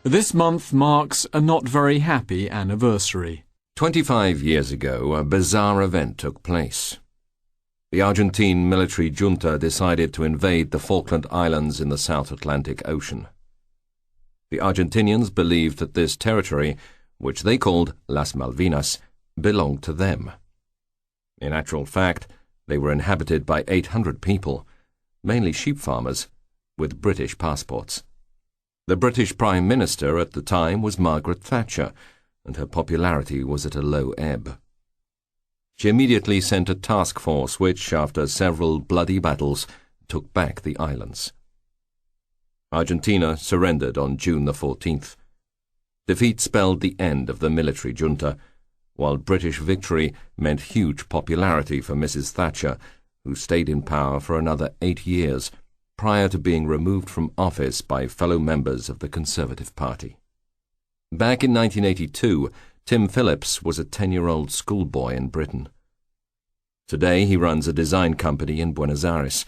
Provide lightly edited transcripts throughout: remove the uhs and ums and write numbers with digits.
This month marks a not very happy anniversary. 25 years ago, a bizarre event took place. The Argentine military junta decided to invade the Falkland Islands in the South Atlantic Ocean. The Argentinians believed that this territory, which they called Las Malvinas, belonged to them. In actual fact, they were inhabited by 800 people, mainly sheep farmers, with British passports. The British Prime Minister at the time was Margaret Thatcher, and her popularity was at a low ebb. She immediately sent a task force which, after several bloody battles, took back the islands. Argentina surrendered on June the 14th. Defeat spelled the end of the military junta, while British victory meant huge popularity for Mrs. Thatcher, who stayed in power for another 8 years, prior to being removed from office by fellow members of the Conservative Party. Back in 1982, Tim Phillips was a 10-year-old schoolboy in Britain. Today he runs a design company in Buenos Aires,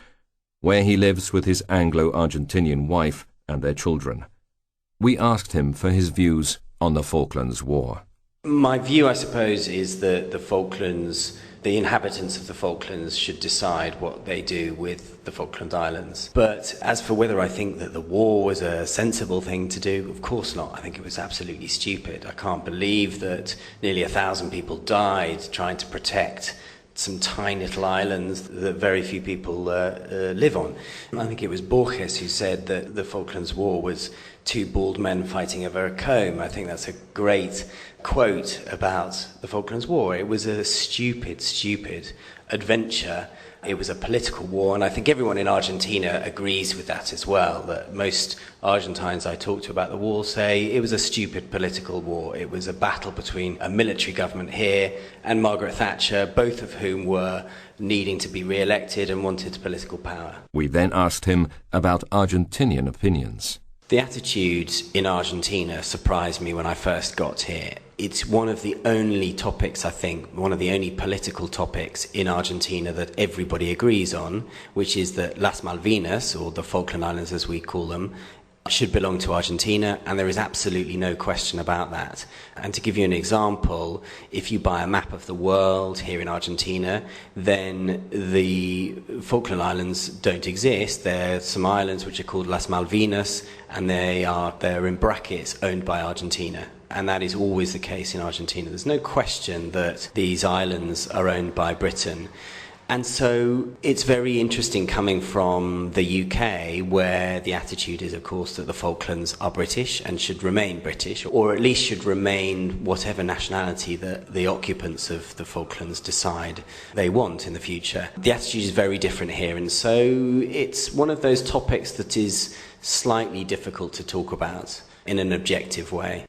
where he lives with his Anglo-Argentinian wife and their children. We asked him for his views on the Falklands War. My view, I suppose, is that the inhabitants of the Falklands should decide what they do with the Falkland Islands. But as for whether I think that the war was a sensible thing to do, of course not. I think it was absolutely stupid. I can't believe that nearly 1,000 people died trying to protect some tiny little islands that very few people live on. I think it was Borges who said that the Falklands War was two bald men fighting over a comb. I think that's a great quote about the Falklands War. It was a stupid, stupid adventure. It was a political war, and I think everyone in Argentina agrees with that as well, that most Argentines I talk to about the war say it was a stupid political war. It was a battle between a military government here and Margaret Thatcher, both of whom were needing to be re-elected and wanted political power. We then asked him about Argentinian opinions. The attitude in Argentina surprised me when I first got here. It's one of the only topics, I think, one of the only political topics in Argentina that everybody agrees on, which is that Las Malvinas, or the Falkland Islands as we call them, should belong to Argentina, and there is absolutely no question about that. And to give you an example, if you buy a map of the world here in Argentina, then the Falkland Islands don't exist. There are some islands which are called Las Malvinas, and they're in brackets owned by Argentina. And that is always the case in Argentina. There's no question that these islands are owned by Britain. And so it's very interesting coming from the UK, where the attitude is, of course, that the Falklands are British and should remain British, or at least should remain whatever nationality that the occupants of the Falklands decide they want in the future. The attitude is very different here, and so it's one of those topics that is slightly difficult to talk about in an objective way.